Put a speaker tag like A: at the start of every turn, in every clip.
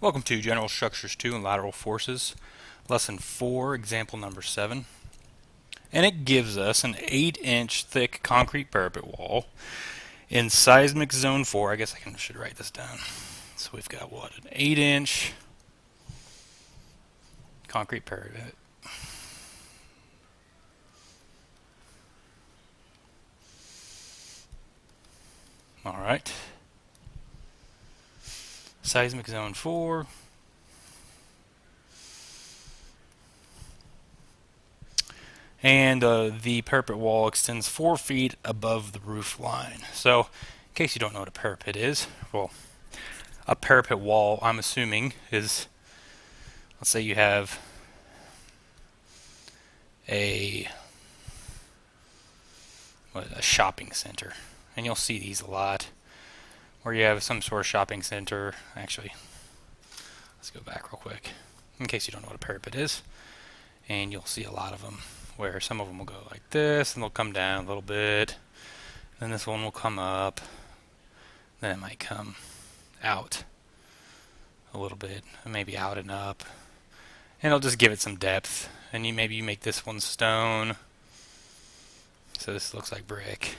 A: Welcome to General Structures 2 and Lateral Forces, Lesson 4, Example number 7. And it gives us an 8-inch thick concrete parapet wall in seismic zone 4. I guess should write this down. So we've got what? An 8-inch concrete parapet. Alright. Seismic zone 4. And the parapet wall extends 4 feet above the roof line. So, in case you don't know what a parapet is, well, a parapet wall, I'm assuming, is, let's say you have a shopping center, and you'll see these a lot, where you have some sort of shopping center. Actually, let's go back real quick, in case you don't know what a parapet is, and you'll see a lot of them, where some of them will go like this, and they'll come down a little bit, then this one will come up, then it might come out a little bit, maybe out and up, and it'll just give it some depth. And maybe you make this one stone, so this looks like brick.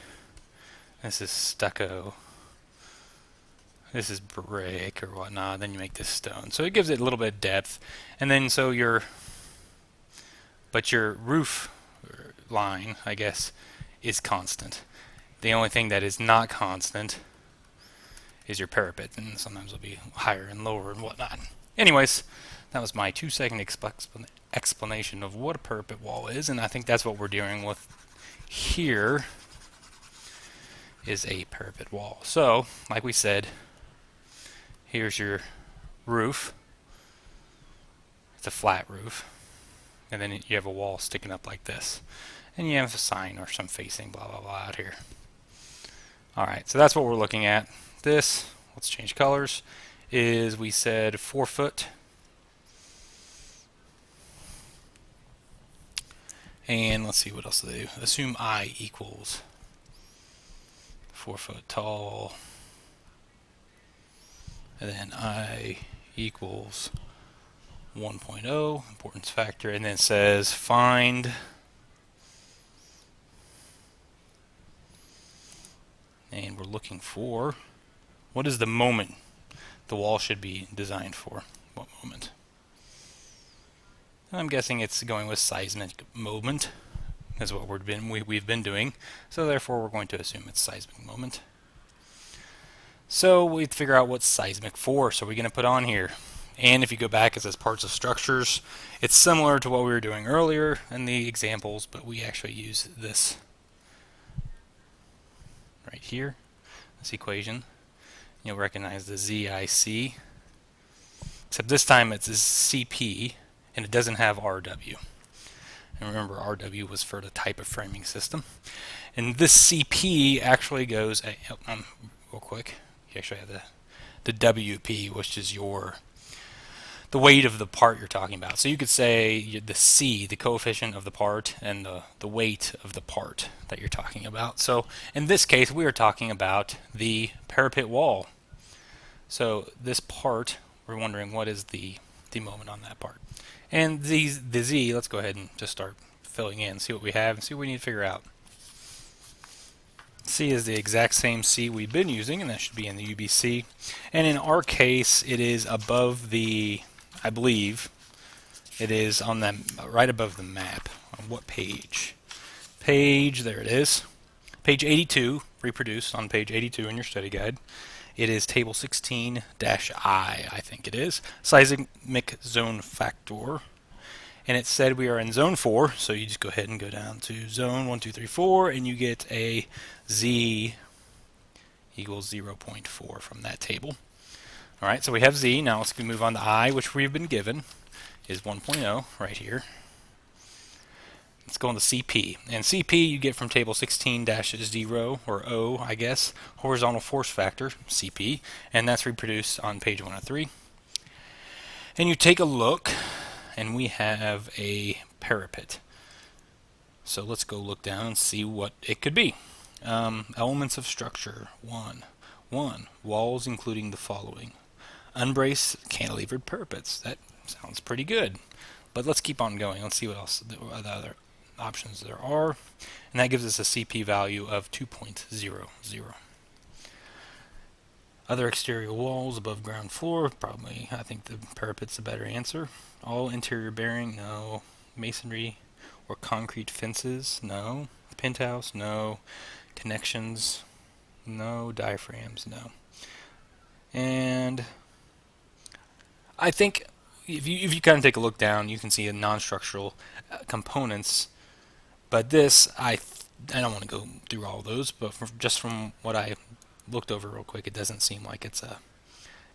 A: This is stucco. This is brick or whatnot. Then you make this stone, so it gives it a little bit of depth. And then so your roof line, I guess, is constant. The only thing that is not constant is your parapet, and sometimes it'll be higher and lower and whatnot. Anyways, that was my 2-second explanation of what a parapet wall is, and I think that's what we're dealing with here, is a parapet wall. So, like we said, here's your roof. It's a flat roof, and then you have a wall sticking up like this, and you have a sign or some facing, blah blah blah, out here. Alright, so that's what we're looking at. This, let's change colors, is, we said, 4 foot. And let's see, what else do they do? Assume I equals 4 foot tall, and then I equals 1.0, importance factor, and then it says find and we're looking for, what is the moment the wall should be designed for? What moment? And I'm guessing it's going with seismic moment, is what we've been doing. So therefore we're going to assume it's seismic moment. So we figure out what seismic force are we going to put on here. And if you go back, it says parts of structures. It's similar to what we were doing earlier in the examples, but we actually use this right here, this equation. You'll recognize the ZIC, except this time it's CP, and it doesn't have RW. And remember, RW was for the type of framing system. And this CP actually goes, real quick, you actually have the WP, which is the weight of the part you're talking about. So you could say the C, the coefficient of the part, and the weight of the part that you're talking about. So in this case, we are talking about the parapet wall. So this part, we're wondering what is the moment on that part. And the Z, let's go ahead and just start filling in, see what we have, and see what we need to figure out. C is the exact same C we've been using, and that should be in the UBC. And in our case, it is above the, I believe, it is on that, right above the map. On what page? There it is. Page 82, reproduced on page 82 in your study guide. It is table 16-I think it is. Seismic zone factor. And it said we are in zone 4, so you just go ahead and go down to zone 1, 2, 3, 4, and you get a Z equals 0.4 from that table. Alright, so we have Z. Now let's move on to I, which we've been given, is 1.0 right here. Let's go on to CP. And CP you get from table 16-0, or O, I guess, horizontal force factor, CP, and that's reproduced on page 103. And you take a look, and we have a parapet. So let's go look down and see what it could be. Elements of structure. 1. Walls including the following: Unbraced cantilevered parapets. That sounds pretty good. But let's keep on going. Let's see what else the other options there are. And that gives us a CP value of 2.00. Other exterior walls above ground floor, probably, I think the parapet's the better answer. All interior bearing, no. Masonry or concrete fences, no. Penthouse, no. Connections, no. Diaphragms, no. And I think if you kind of take a look down, you can see the non-structural components. But this, I don't want to go through all those, but just from what I looked over real quick, it doesn't seem like it's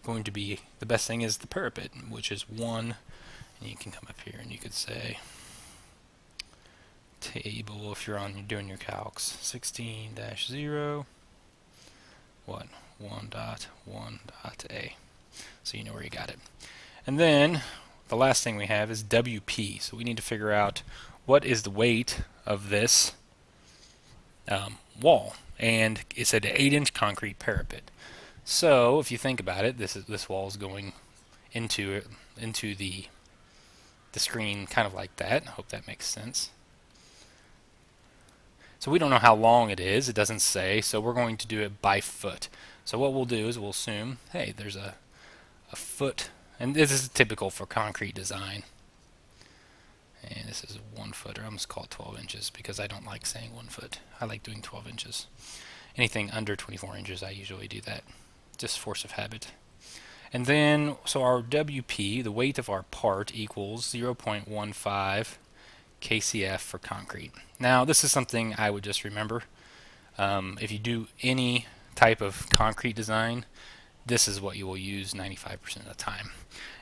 A: going to be. The best thing is the parapet, which is 1. And you can come up here and you could say table, if you're doing your calcs, 16-0, what? 1.1.a. So you know where you got it. And then the last thing we have is WP. So we need to figure out what is the weight of this wall. And it's an 8-inch concrete parapet. So if you think about it, this wall is going into the screen kind of like that. I hope that makes sense. So we don't know how long it is. It doesn't say. So we're going to do it by foot. So what we'll do is we'll assume, hey, there's a foot. And this is typical for concrete design. And this is 1 foot, or I'm just call it 12 inches because I don't like saying 1 foot. I like doing 12 inches. Anything under 24 inches, I usually do that. Just force of habit. And then, so our WP, the weight of our part, equals 0.15 kcf for concrete. Now, this is something I would just remember. If you do any type of concrete design, this is what you will use 95% of the time.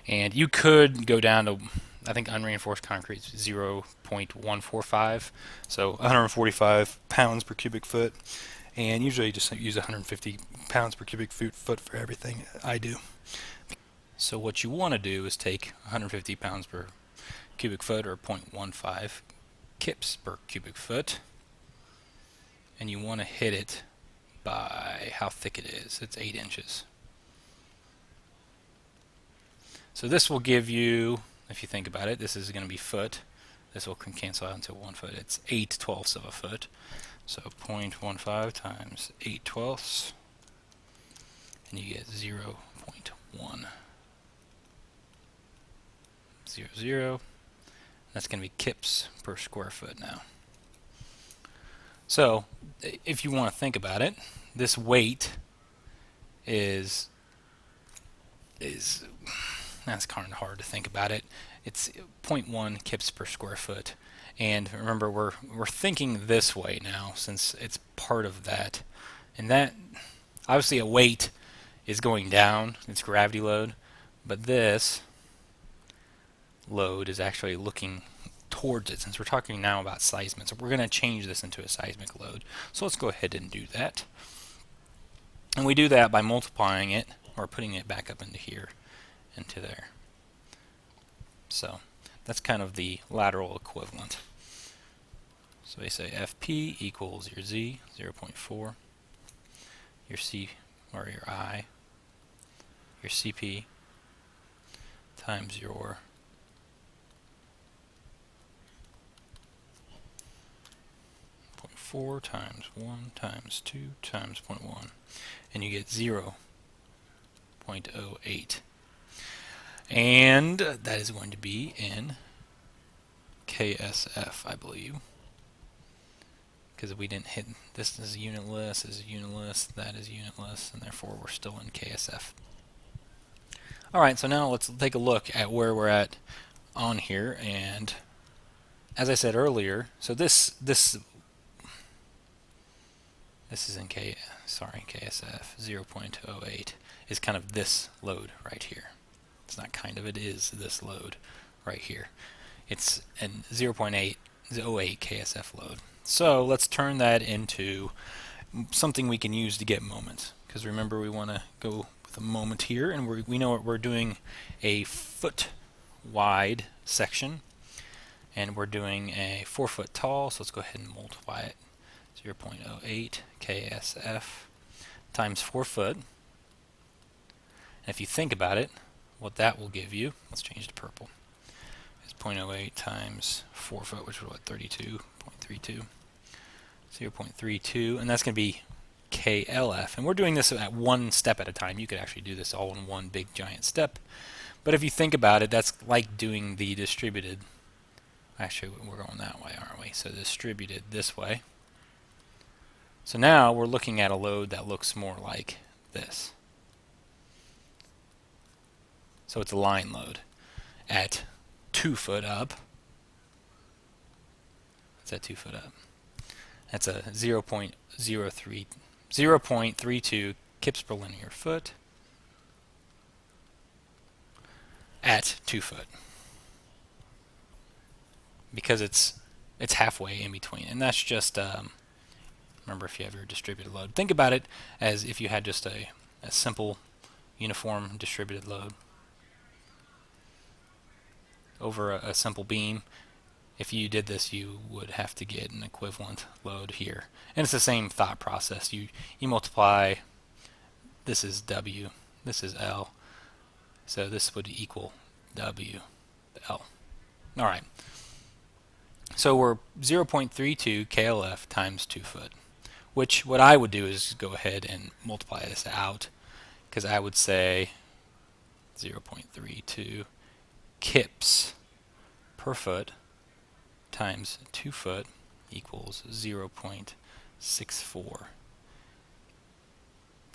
A: And you could go down to, I think unreinforced concrete is 0.145, so 145 pounds per cubic foot. And usually you just use 150 pounds per cubic foot for everything I do. So what you want to do is take 150 pounds per cubic foot, or 0.15 kips per cubic foot, and you want to hit it by how thick it is. It's 8 inches. So this will give you, if you think about it, this is going to be foot. This will cancel out into 1 foot. It's 8/12 of a foot. So 0.15 times 8/12, and you get 0.100. That's going to be kips per square foot now. So if you want to think about it, this weight is that's kind of hard to think about it. It's 0.1 kips per square foot. And remember, we're thinking this way now, since it's part of that. And that, obviously a weight is going down, it's gravity load, but this load is actually looking towards it, since we're talking now about seismic. So we're going to change this into a seismic load. So let's go ahead and do that. And we do that by multiplying it, or putting it back up into here, into there. So that's kind of the lateral equivalent. So we say FP equals your Z, 0.4, your C, or your I, your CP, times your 0.4 times 1 times 2 times 0.1, and you get 0.08. And that is going to be in KSF, I believe, because we didn't hit, this is unitless, this is unitless, that is unitless, and therefore we're still in KSF. Alright, so now let's take a look at where we're at on here. And as I said earlier, so this is in KSF 0.08 is kind of this load right here. It's not kind of, it is this load right here. It's an 0.08 KSF load. So let's turn that into something we can use to get moments. Because remember, we want to go with a moment here, and we know we're doing a foot wide section, and we're doing a 4 foot tall. So let's go ahead and multiply it. 0.08 KSF times 4 foot. And if you think about it, what that will give you, let's change to purple, is 0.08 times 4 foot, which is what, 32.32. 0.32, and that's going to be KLF. And we're doing this at one step at a time. You could actually do this all in one big giant step. But if you think about it, that's like doing the distributed. Actually, we're going that way, aren't we? So distributed this way. So now we're looking at a load that looks more like this. So it's a line load at 2 foot up. It's at 2 foot up. That's a 0.32 kips per linear foot at 2 foot, because it's halfway in between. And that's just remember, if you have your distributed load, think about it as if you had just a simple uniform distributed load over a simple beam. If you did this, you would have to get an equivalent load here. And it's the same thought process. You multiply, this is W, this is L, so this would equal W, L. All right. So we're 0.32 KLF times 2 foot, which what I would do is go ahead and multiply this out, because I would say 0.32 kips per foot times 2 foot equals 0.64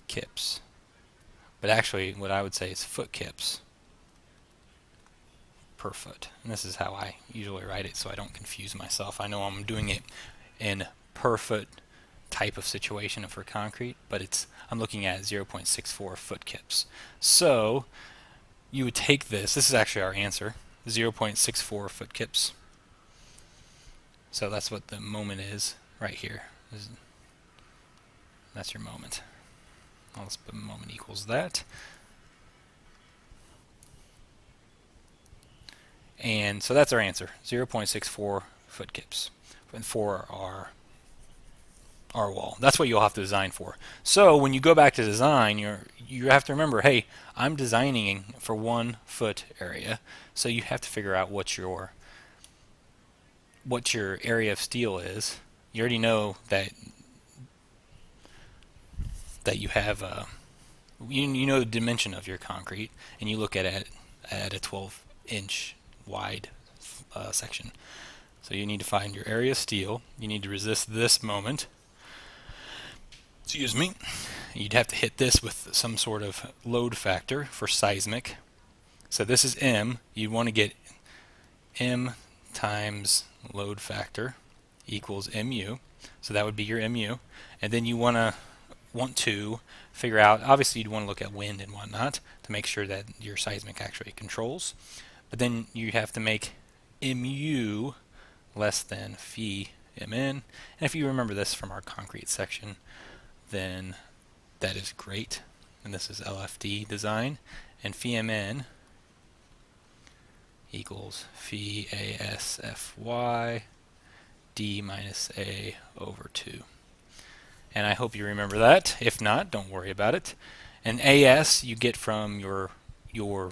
A: kips. But actually, what I would say is foot kips per foot. And this is how I usually write it so I don't confuse myself. I know I'm doing it in per foot type of situation for concrete, but I'm looking at 0.64 foot kips. So you would take this is actually our answer, 0.64 foot kips. So that's what the moment is right here. That's your moment. Let's put moment equals that. And so that's our answer, 0.64 foot kips for our wall. That's what you'll have to design for. So when you go back to design, you have to remember, hey, I'm designing for 1 foot area, so you have to figure out what your area of steel is. You already know that you have you know the dimension of your concrete, and you look at it at a 12-inch wide section. So you need to find your area of steel. You need to resist this moment. Excuse me. You'd have to hit this with some sort of load factor for seismic. So this is M. You want to get M times load factor equals MU. So that would be your MU. And then you want to figure out, obviously you'd want to look at wind and whatnot to make sure that your seismic actually controls. But then you have to make MU less than phi MN. And if you remember this from our concrete section, then that is great. And this is LFD design. And phi MN equals phi AS FY D minus A over 2. And I hope you remember that. If not, don't worry about it. And AS you get from your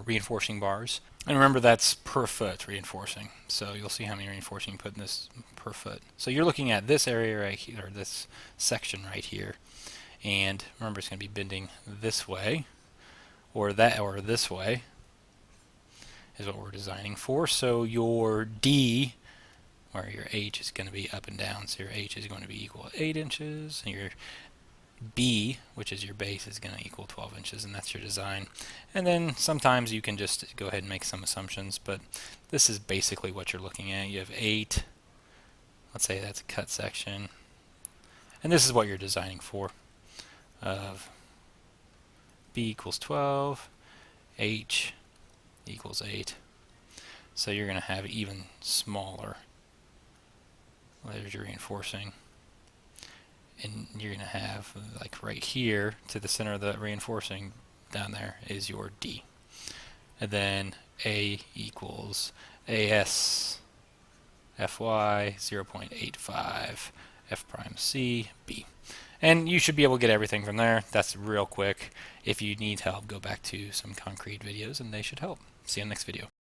A: reinforcing bars. And remember, that's per foot reinforcing. So you'll see how many reinforcing you put in this per foot. So you're looking at this area right here, or this section right here. And remember, it's going to be bending this way, or this way is what we're designing for. So your D, or your H, is going to be up and down. So your H is going to be equal to 8 inches, and your B, which is your base, is going to equal 12 inches, and that's your design. And then sometimes you can just go ahead and make some assumptions, but this is basically what you're looking at. You have 8, let's say that's a cut section, and this is what you're designing for. Of B equals 12, H equals 8. So you're going to have even smaller. There's your reinforcing. And you're going to have, like right here, to the center of the reinforcing, down there is your D. And then A equals AS FY 0.85 F prime C B. And you should be able to get everything from there. That's real quick. If you need help, go back to some concrete videos and they should help. See you in the next video.